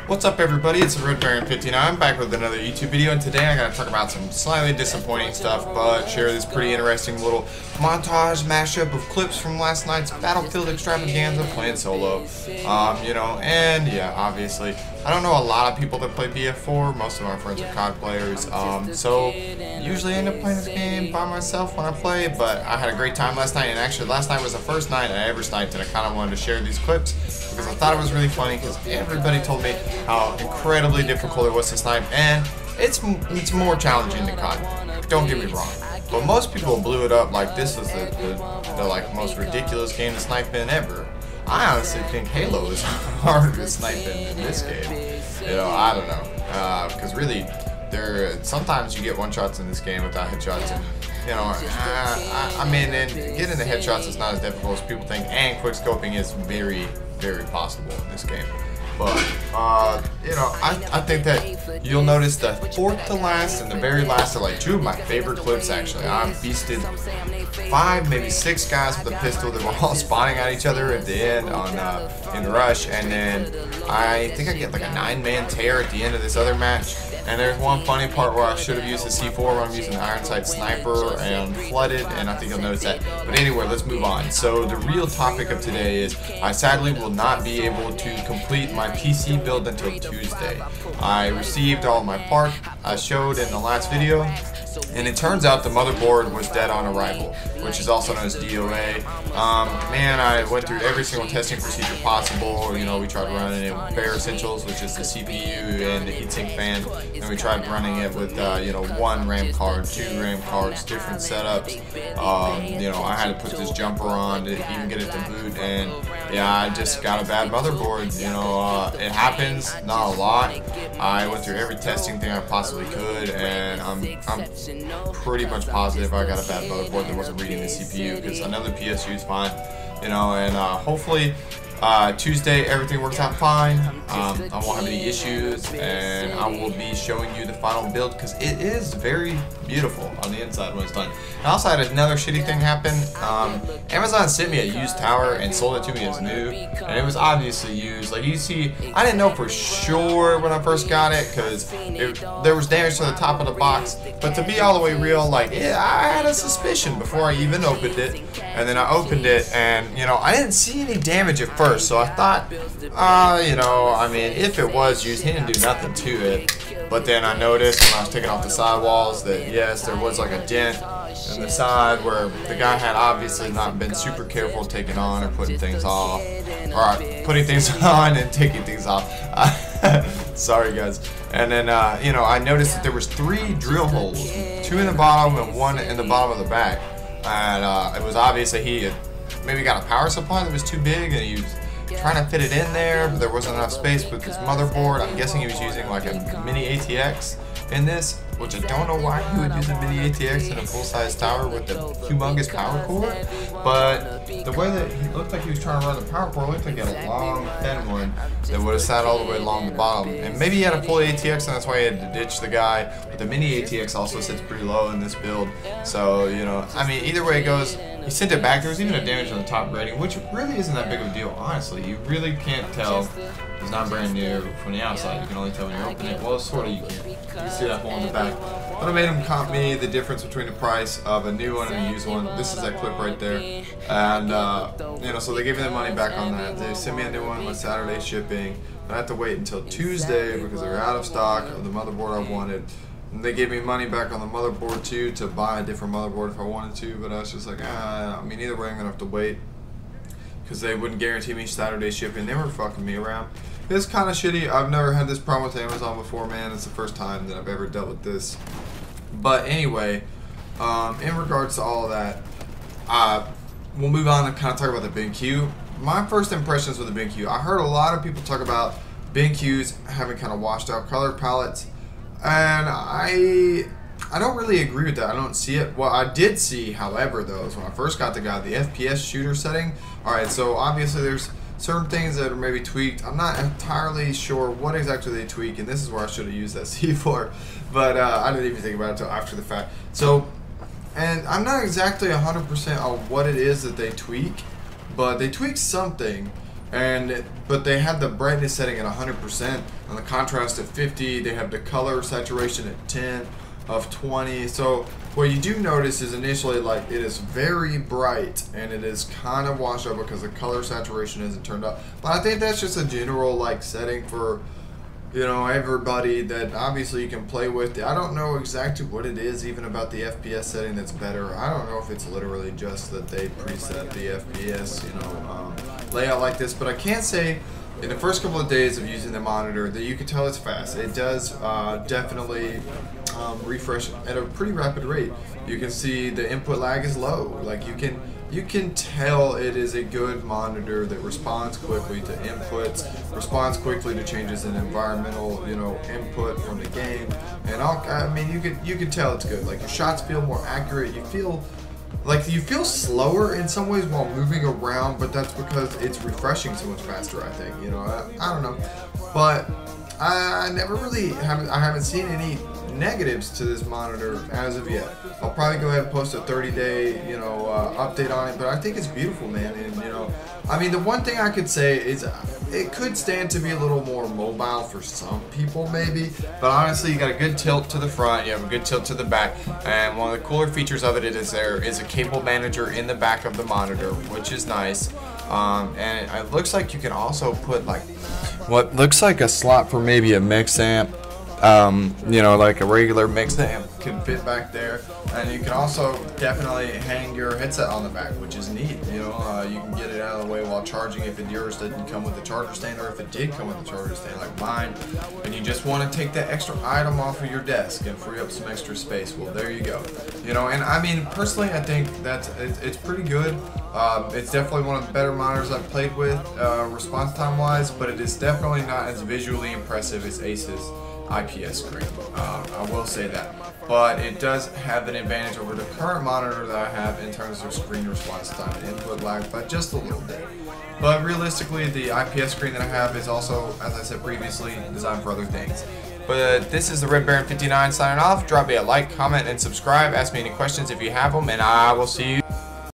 What's up, everybody? It's Red Baron 59 back with another YouTube video, and today I gotta talk about some slightly disappointing stuff, but share this pretty interesting little montage mashup of clips from last night's Battlefield Extravaganza playing solo. And yeah, obviously I don't know a lot of people that play BF4. Most of my friends are COD players, so usually I end up playing this game by myself when I play. But I had a great time last night, and actually last night was the first night I ever sniped, and I kind of wanted to share these clips because I thought it was really funny because everybody told me how incredibly difficult it was to snipe, and it's more challenging than COD. Don't get me wrong, but most people blew it up like this was the like most ridiculous game to snipe in ever. I honestly think Halo is harder to snipe in than this game. You know, I don't know, because really, sometimes you get one shots in this game without headshots, and you know, I mean, and getting the headshots is not as difficult as people think, and quick scoping is very, very possible in this game. But, you know, I think that you'll notice the fourth to last and the very last are like two of my favorite clips, actually. I've beasted 5, maybe 6 guys with a pistol that were all spawning at each other at the end in the rush, and then I think I get like a 9-man tear at the end of this other match. And there's one funny part where I should have used the C4 when I'm using the Iron Sight Sniper and flooded, and I think you'll notice that. But anyway, let's move on. So the real topic of today is I sadly will not be able to complete my PC build until Tuesday. I received all my parts I showed in the last video, and it turns out the motherboard was dead on arrival, which is also known as DOA. Man, I went through every single testing procedure possible. You know, we tried running it with bare essentials, which is the CPU and the heatsink fan, and we tried running it with, you know, 1 RAM card, 2 RAM cards, different setups. You know, I had to put this jumper on to even get it to boot, and yeah, I just got a bad motherboard. You know, it happens, not a lot. I went through every testing thing I possibly could, and I'm pretty much positive I got a bad motherboard that wasn't reading the CPU, because I know the PSU is fine, you know, and hopefully Tuesday everything works out fine. I won't have any issues, and I will be showing you the final build because it is very beautiful on the inside when it's done. And also, I had another shitty thing happen. Amazon sent me a used tower and sold it to me as new, and it was obviously used. Like you see, I didn't know for sure when I first got it because there was damage to the top of the box. But to be all the way real, like, yeah, I had a suspicion before I even opened it, and then I opened it, and you know, I didn't see any damage at first, so I thought, you know, I mean, if it was used, he didn't do nothing to it. But then I noticed when I was taking off the sidewalls that yes, there was like a dent in the side where the guy had obviously not been super careful taking on or putting things off, or putting things on and taking things off. Sorry guys. And then you know, I noticed that there was 3 drill holes, 2 in the bottom and 1 in the bottom of the back, and it was obvious that he had maybe got a power supply that was too big, and he was trying to fit it in there, but there wasn't enough space with his motherboard. I'm guessing he was using like a mini ATX in this, which I don't know why he would use a mini ATX in a full-size tower with the humongous power cord, but the way that he looked like he was trying to run the power cord looked like he had a long, thin one that would have sat all the way along the bottom. And maybe he had a full ATX, and that's why he had to ditch the guy. But the mini ATX also sits pretty low in this build, so, you know, I mean, either way it goes, he sent it back. There was even a damage on the top rating, which really isn't that big of a deal, honestly. You really can't tell. It's not brand new from the outside. You can only tell when you open it. Well, sort of you can. You can see that hole in the back. But I made him comp me the difference between the price of a new one and a used one. This is that clip right there. And, you know, so they gave me the money back on that. They sent me a new one with Saturday shipping. But I have to wait until Tuesday because they're out of stock of the motherboard I wanted. And they gave me money back on the motherboard too to buy a different motherboard if I wanted to. But I was just like, I mean, either way I'm going to have to wait, because they wouldn't guarantee me Saturday shipping. They were fucking me around. It's kind of shitty. I've never had this problem with Amazon before, man. It's the first time that I've ever dealt with this. But anyway, in regards to all of that, we'll move on and kind of talk about the BenQ. My first impressions with the BenQ, I heard a lot of people talk about BenQs having kind of washed out color palettes, and I don't really agree with that. I don't see it. What I did see, however, though, is when I first got the guy, the FPS shooter setting. Alright, so obviously there's certain things that are maybe tweaked. I'm not entirely sure what exactly they tweak, and this is where I should have used that C4, but I didn't even think about it until after the fact. So, and I'm not exactly 100% on what it is that they tweak, but they tweak something. But they have the brightness setting at 100% and the contrast at 50. They have the color saturation at 10 of 20. So what you do notice is initially, like, it is very bright and it is kind of washed out because the color saturation isn't turned up. But I think that's just a general, like, setting for, you know, everybody that obviously you can play with. I don't know exactly what it is even about the FPS setting that's better. I don't know if it's literally just that they preset the FPS, you know, layout like this, but I can say in the first couple of days of using the monitor that you can tell it's fast. It does definitely refresh at a pretty rapid rate. You can see the input lag is low. Like, you can tell it is a good monitor that responds quickly to inputs, responds quickly to changes in environmental, you know, input from the game, and I mean, you can tell it's good. Like, your shots feel more accurate. You feel slower in some ways while moving around, but that's because it's refreshing so much faster, I think. You know, I don't know, but I haven't seen any negatives to this monitor as of yet. I'll probably go ahead and post a 30-day, you know, update on it, but I think it's beautiful, man. And, you know, I mean, the one thing I could say is it could stand to be a little more mobile for some people, maybe, but honestly, you got a good tilt to the front, you have a good tilt to the back, and one of the cooler features of it is there is a cable manager in the back of the monitor, which is nice. And it looks like you can also put, like, what looks like a slot for maybe a mix amp. You know, like a regular mix amp can fit back there, and you can also definitely hang your headset on the back, which is neat. You know, you can get it out of the way while charging if yours didn't come with a charger stand, or if it did come with a charger stand like mine, and you just want to take that extra item off of your desk and free up some extra space. Well, there you go. You know, and I mean, personally, I think it's pretty good. It's definitely one of the better monitors I've played with, response time wise, but it is definitely not as visually impressive as Ace's IPS screen. I will say that, but it does have an advantage over the current monitor that I have in terms of screen response time and input lag, but just a little bit. But realistically, the IPS screen that I have is also, as I said previously, designed for other things. But this is the Red Baron 59 signing off. Drop me a like, comment, and subscribe. Ask me any questions if you have them, and I will see you.